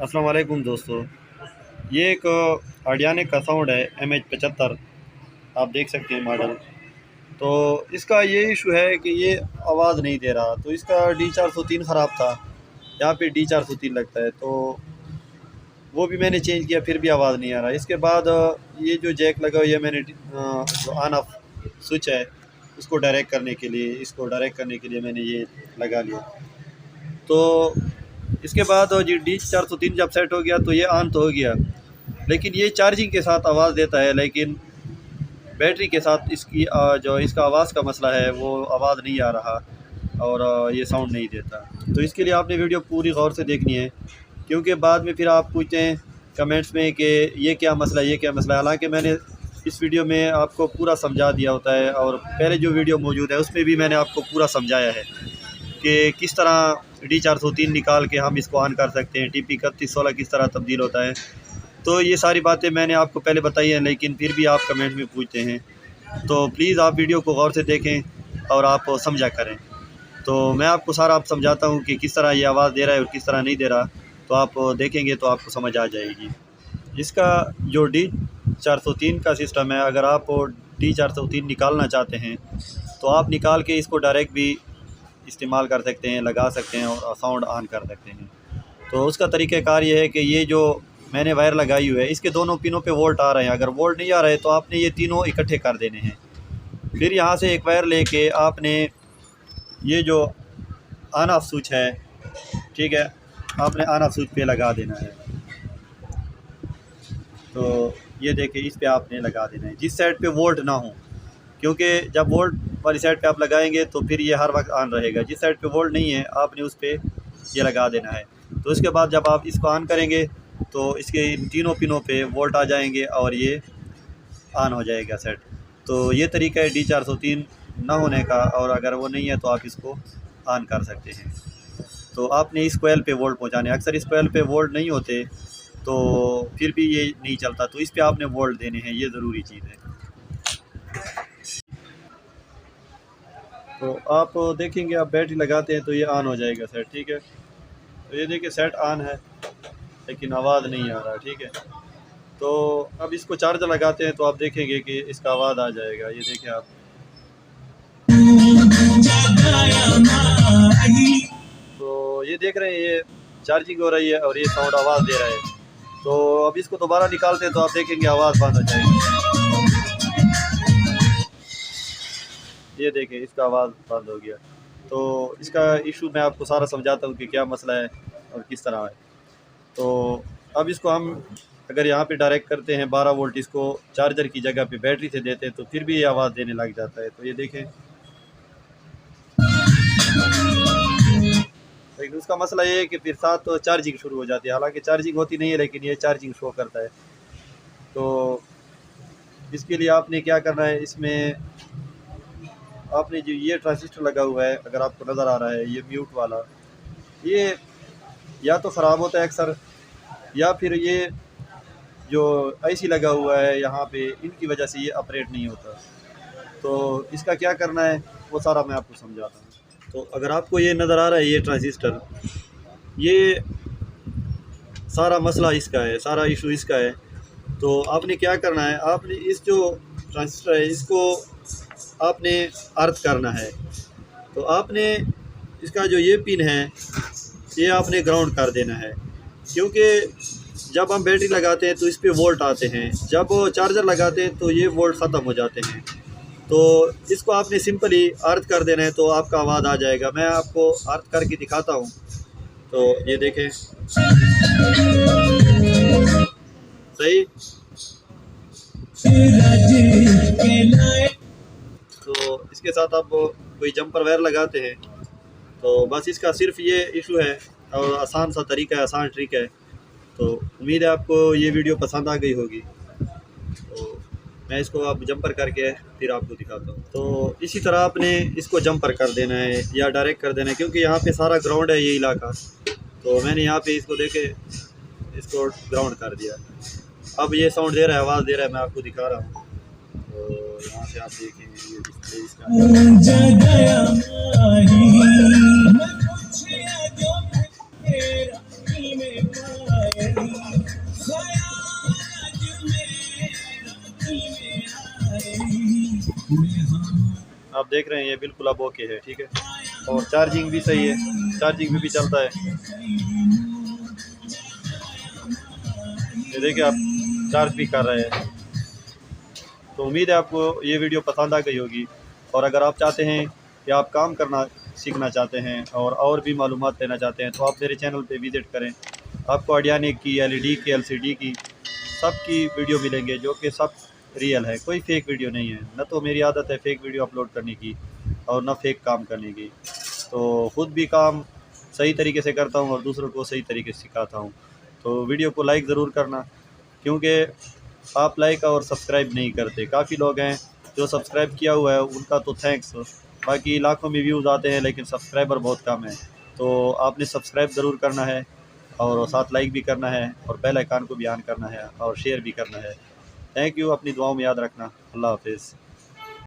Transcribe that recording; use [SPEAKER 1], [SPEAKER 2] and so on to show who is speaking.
[SPEAKER 1] अस्सलाम वालेकुम दोस्तों। ये एक आर्डियानिक का साउंड है MH75। आप देख सकते हैं मॉडल। तो इसका ये इशू है कि ये आवाज़ नहीं दे रहा। तो इसका D403 ख़राब था। यहाँ पे D403 लगता है, तो वो भी मैंने चेंज किया, फिर भी आवाज़ नहीं आ रहा। इसके बाद ये जो जैक लगा हुआ है, मैंने जो ऑन ऑफ स्विच है उसको डायरेक्ट करने के लिए, इसको डायरेक्ट करने के लिए मैंने ये लगा लिया। तो इसके बाद जी D403 जब सेट हो गया तो ये ऑन तो हो गया, लेकिन ये चार्जिंग के साथ आवाज़ देता है, लेकिन बैटरी के साथ इसकी जो इसका आवाज़ का मसला है वो आवाज़ नहीं आ रहा और ये साउंड नहीं देता। तो इसके लिए आपने वीडियो पूरी गौर से देखनी है, क्योंकि बाद में फिर आप पूछते हैं कमेंट्स में कि ये क्या मसला है, ये क्या मसला है। हालांकि मैंने इस वीडियो में आपको पूरा समझा दिया होता है, और पहले जो वीडियो मौजूद है उसमें भी मैंने आपको पूरा समझाया है कि किस तरह D403 निकाल के हम इसको ऑन कर सकते हैं, TP 3116 किस तरह तब्दील होता है। तो ये सारी बातें मैंने आपको पहले बताई हैं, लेकिन फिर भी आप कमेंट में पूछते हैं। तो प्लीज़ आप वीडियो को गौर से देखें और आप समझा करें। तो मैं आपको सारा आप समझाता हूँ कि किस तरह ये आवाज़ दे रहा है और किस तरह नहीं दे रहा। तो आप देखेंगे तो आपको समझ आ जाएगी। इसका जो D403 का सिस्टम है, अगर आप D403 निकालना चाहते हैं तो आप निकाल के इसको डायरेक्ट भी इस्तेमाल कर सकते हैं, लगा सकते हैं और साउंड ऑन कर सकते हैं। तो उसका तरीक़ाकार ये है कि ये जो मैंने वायर लगाई हुई है, इसके दोनों पिनों पे वोल्ट आ रहे हैं। अगर वोल्ट नहीं आ रहे तो आपने ये तीनों इकट्ठे कर देने हैं। फिर यहाँ से एक वायर लेके आपने ये जो ऑन ऑफ स्विच है, ठीक है, आपने ऑन ऑफ स्विच पे लगा देना है। तो ये देखिए, इस पे आपने लगा देना है जिस साइड पे वोल्ट ना हो, क्योंकि जब वोल्ट वाली साइड पे आप लगाएंगे तो फिर ये हर वक्त ऑन रहेगा। जिस साइड पे वोल्ट नहीं है आपने उस पर ये लगा देना है। तो इसके बाद जब आप इसको ऑन करेंगे तो इसके तीनों पिनों पे वोल्ट आ जाएंगे और ये ऑन हो जाएगा सेट। तो ये तरीका है D403 ना होने का, और अगर वो नहीं है तो आप इसको ऑन कर सकते हैं। तो आपने इस कोयल पे वोल्ट पहुंचाने, अक्सर इस कोयल पे वोल्ट नहीं होते तो फिर भी ये नहीं चलता, तो इस पे आपने वोल्ट देने हैं, ये ज़रूरी चीज़ है। तो आप देखेंगे, आप बैटरी लगाते हैं तो ये ऑन हो जाएगा सेट, ठीक है। तो ये देखिए सेट ऑन है, लेकिन आवाज़ नहीं आ रहा, ठीक है। तो अब इसको चार्जर लगाते हैं तो आप देखेंगे कि इसका आवाज़ आ जाएगा। ये देखिए आप, तो ये देख रहे हैं ये चार्जिंग हो रही है और ये साउंड आवाज़ दे रहा है। तो अब इसको दोबारा निकालते हैं तो आप देखेंगे आवाज़ बंद हो जाएगी। ये देखें, इसका आवाज़ बंद हो गया। तो इसका इशू मैं आपको सारा समझाता हूँ कि क्या मसला है और किस तरह है। तो अब इसको हम अगर यहाँ पे डायरेक्ट करते हैं 12 वोल्ट, इसको चार्जर की जगह पे बैटरी से देते हैं तो फिर भी ये आवाज़ देने लग जाता है। तो ये देखें, लेकिन उसका मसला ये है कि फिर साथ तो चार्जिंग शुरू हो जाती है। हालांकि चार्जिंग होती नहीं है, लेकिन ये चार्जिंग शो करता है। तो इसके लिए आपने क्या करना है, इसमें आपने जो ये ट्रांजिस्टर लगा हुआ है, अगर आपको नज़र आ रहा है ये म्यूट वाला, ये या तो ख़राब होता है अक्सर, या फिर ये जो IC लगा हुआ है यहाँ पे, इनकी वजह से ये ऑपरेट नहीं होता। तो इसका क्या करना है वो सारा मैं आपको समझाता हूँ। तो अगर आपको ये नज़र आ रहा है ये ट्रांजिस्टर, ये सारा मसला इसका है, सारा इशू इसका है। तो आपने क्या करना है, आपने इस जो ट्रांजिस्टर है इसको आपने अर्थ करना है। तो आपने इसका जो ये पिन है ये आपने ग्राउंड कर देना है, क्योंकि जब हम बैटरी लगाते हैं तो इस पे वोल्ट आते हैं, जब चार्जर लगाते हैं तो ये वोल्ट ख़त्म हो जाते हैं। तो इसको आपने सिंपली अर्थ कर देना है तो आपका आवाज़ आ जाएगा। मैं आपको अर्थ करके दिखाता हूँ। तो ये देखें, सही। तो इसके साथ आप कोई जंपर वायर लगाते हैं तो बस इसका सिर्फ ये इशू है, और आसान सा तरीका है, आसान ट्रिक है। तो उम्मीद है आपको ये वीडियो पसंद आ गई होगी। तो मैं इसको अब जंपर करके फिर आपको दिखाता हूँ। तो इसी तरह आपने इसको जंपर कर देना है या डायरेक्ट कर देना है, क्योंकि यहाँ पे सारा ग्राउंड है ये इलाका। तो मैंने यहाँ पे इसको देखे इसको ग्राउंड कर दिया। अब ये साउंड दे रहा है, आवाज़ दे रहा है, मैं आपको दिखा रहा हूँ। तो यहाँ से आप देखेंगे ये डिस्प्ले इसका आप देख रहे हैं ये बिल्कुल अब ओके है, ठीक है। और चार्जिंग भी सही है, चार्जिंग में भी चलता है। ये देखिए आप चार्ज भी कर रहे हैं। तो उम्मीद है आपको ये वीडियो पसंद आ गई होगी। और अगर आप चाहते हैं कि आप काम करना सीखना चाहते हैं और भी मालूमात लेना चाहते हैं तो आप मेरे चैनल पे विज़िट करें। आपको आर्डियानिक की, एलईडी की, एलसीडी की सब की वीडियो मिलेंगे जो कि सब रियल है, कोई फेक वीडियो नहीं है। न तो मेरी आदत है फेक वीडियो अपलोड करने की और न फेक काम करने की। तो ख़ुद भी काम सही तरीके से करता हूँ और दूसरों को सही तरीके से सिखाता हूँ। तो वीडियो को लाइक ज़रूर करना, क्योंकि आप लाइक और सब्सक्राइब नहीं करते। काफ़ी लोग हैं जो सब्सक्राइब किया हुआ है, उनका तो थैंक्स, बाकी लाखों में व्यूज़ आते हैं लेकिन सब्सक्राइबर बहुत कम है। तो आपने सब्सक्राइब ज़रूर करना है और साथ लाइक भी करना है और बेल आइकन को भी ऑन करना है और शेयर भी करना है। थैंक यू, अपनी दुआओं में याद रखना। अल्लाह हाफ़िज़।